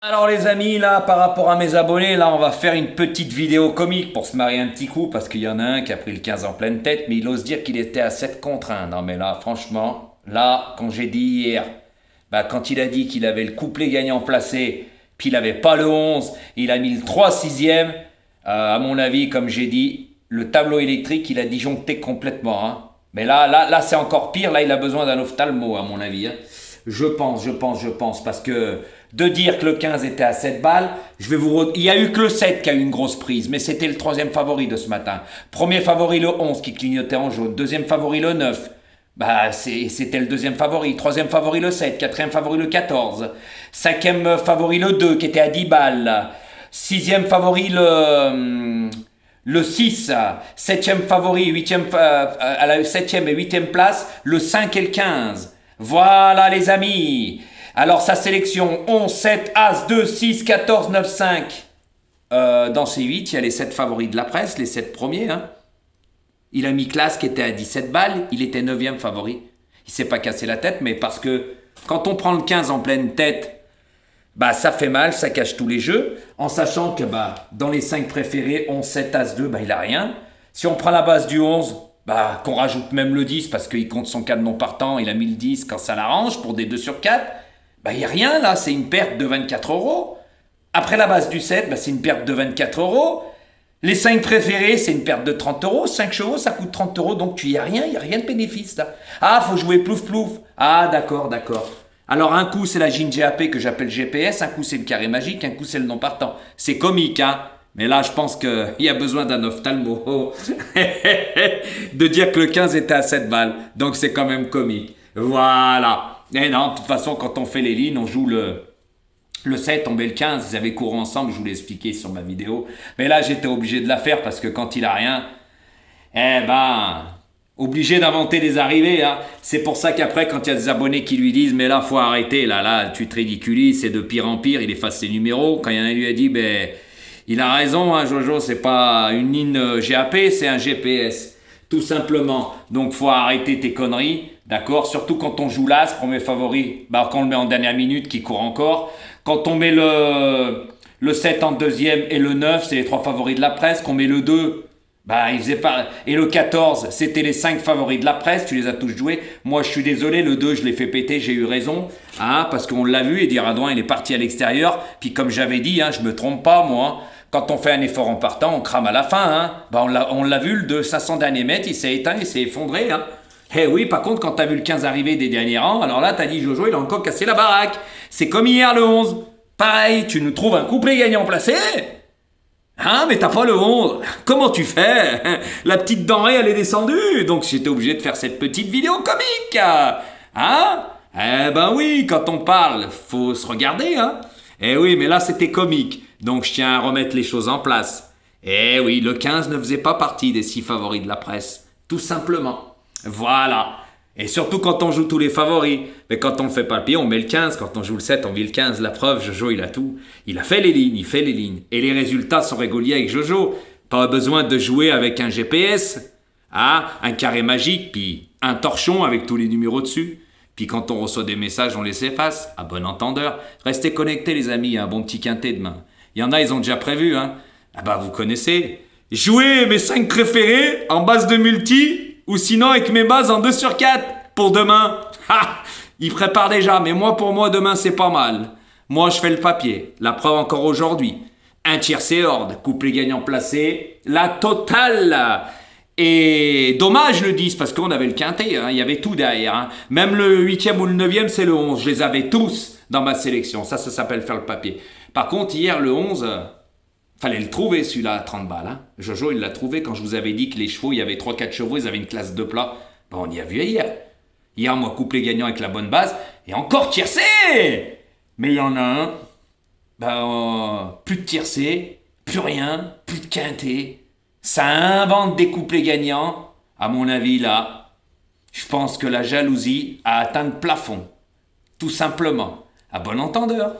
Alors les amis, là, par rapport à mes abonnés, là, on va faire une petite vidéo comique pour se marier un petit coup, parce qu'il y en a un qui a pris le 15 en pleine tête, mais il ose dire qu'il était à 7 contre 1. Non mais là, franchement, là, quand j'ai dit hier, quand il a dit qu'il avait le couplet gagnant placé, puis il avait pas le 11, il a mis le 3 sixième, à mon avis, comme j'ai dit, le tableau électrique, il a disjoncté complètement, hein. Mais là, c'est encore pire, là, il a besoin d'un ophtalmo, à mon avis, hein. Je pense, parce que de dire que le 15 était à 7 balles, il y a eu que le 7 qui a eu une grosse prise, mais c'était le troisième favori de ce matin. Premier favori le 11 qui clignotait en jaune, deuxième favori le 9, c'était le deuxième favori, troisième favori le 7, quatrième favori le 14, cinquième favori le 2 qui était à 10 balles, sixième favori le 6, septième favori, à la septième et huitième place, le 5 et le 15. Voilà les amis. Alors sa sélection 11, 7, As, 2, 6, 14, 9, 5. Dans ces 8, il y a les 7 favoris de la presse, les 7 premiers. Hein. Il a mis Classe qui était à 17 balles, il était 9e favori. Il s'est pas cassé la tête, mais parce que quand on prend le 15 en pleine tête, ça fait mal, ça cache tous les jeux. En sachant que dans les 5 préférés, 11, 7, As, 2, il a rien. Si on prend la base du 11, qu'on rajoute même le 10 parce qu'il compte son 4 non partant, il a mis le 10 quand ça l'arrange pour des 2 sur 4, il n'y a rien là, c'est une perte de 24 euros. Après la base du 7, c'est une perte de 24 euros. Les 5 préférés, c'est une perte de 30 euros. 5 chevaux, ça coûte 30 euros, donc il n'y a rien de bénéfice là. Ah, faut jouer plouf plouf. Ah, d'accord. Alors un coup c'est la Ginger AP que j'appelle GPS, un coup c'est le carré magique, un coup c'est le non partant. C'est comique, hein. Mais là, je pense qu'il y a besoin d'un ophtalmo de dire que le 15 était à 7 balles. Donc c'est quand même comique. Voilà. Et non, de toute façon, quand on fait les lignes, on joue le 7, on met le 15. Ils avaient couru ensemble, je vous l'ai expliqué sur ma vidéo. Mais là, j'étais obligé de la faire parce que quand il a rien, obligé d'inventer des arrivées. Hein. C'est pour ça qu'après, quand il y a des abonnés qui lui disent « Mais là, faut arrêter, là, tu te ridiculises, c'est de pire en pire, il efface ses numéros. » Quand il y en a qui lui a dit « il a raison, hein, Jojo, c'est pas une ligne GAP, c'est un GPS. » Tout simplement. Donc, faut arrêter tes conneries, d'accord? Surtout quand on joue l'As, premier favori, quand on le met en dernière minute, qui court encore. Quand on met le 7 en deuxième et le 9, c'est les 3 favoris de la presse. Qu'on met le 2, il faisait pas... Et le 14, c'était les 5 favoris de la presse, tu les as tous joués. Moi, je suis désolé, le 2, je l'ai fait péter, j'ai eu raison. Hein, parce qu'on l'a vu, Eddie Radouin, il est parti à l'extérieur. Puis comme j'avais dit, je me trompe pas, moi. Quand on fait un effort en partant, on crame à la fin. Hein. On l'a vu, le de 500 derniers mètres, il s'est éteint, il s'est effondré. Hein. Eh oui, par contre, quand t'as vu le 15 arriver des derniers rangs, alors là, t'as dit Jojo, il a encore cassé la baraque. C'est comme hier, le 11. Pareil, tu nous trouves un couplet gagnant placé. Hein, mais t'as pas le 11. Comment tu fais? La petite denrée, elle est descendue. Donc, j'étais obligé de faire cette petite vidéo comique. Hein? Oui, quand on parle, faut se regarder. Hein. Eh oui, mais là, c'était comique. Donc, je tiens à remettre les choses en place. Eh oui, le 15 ne faisait pas partie des 6 favoris de la presse. Tout simplement. Voilà. Et surtout quand on joue tous les favoris. Mais quand on ne fait pas le pied, on met le 15. Quand on joue le 7, on met le 15. La preuve, Jojo, il a tout. Il a fait les lignes, il fait les lignes. Et les résultats sont réguliers avec Jojo. Pas besoin de jouer avec un GPS. Un carré magique, puis un torchon avec tous les numéros dessus. Puis quand on reçoit des messages, on les efface. À bon entendeur. Restez connectés, les amis. Un bon petit quintet demain. Il y en a, ils ont déjà prévu. Hein. Vous connaissez. Jouer mes 5 préférés en base de multi ou sinon avec mes bases en 2 sur 4 pour demain. Ils préparent déjà, mais pour moi, demain, c'est pas mal. Moi, je fais le papier. La preuve encore aujourd'hui. Un tiercé horde, couplet gagnant placé. La totale. Et dommage le 10 parce qu'on avait le quintet, hein, il y avait tout derrière. Hein. Même le 8e ou le 9e, c'est le 11. Je les avais tous dans ma sélection. Ça s'appelle faire le papier. Par contre, hier, le 11, fallait le trouver celui-là à 30 balles. Hein. Jojo, il l'a trouvé quand je vous avais dit que les chevaux, il y avait 3-4 chevaux, ils avaient une classe de plat. On y a vu hier. Hier, moi, couplet gagnant avec la bonne base. Et encore tiercé. Mais il y en a un. Plus de tiercé, plus rien, plus de quintet. Ça invente des couplets gagnants. À mon avis, là, je pense que la jalousie a atteint le plafond. Tout simplement. À bon entendeur.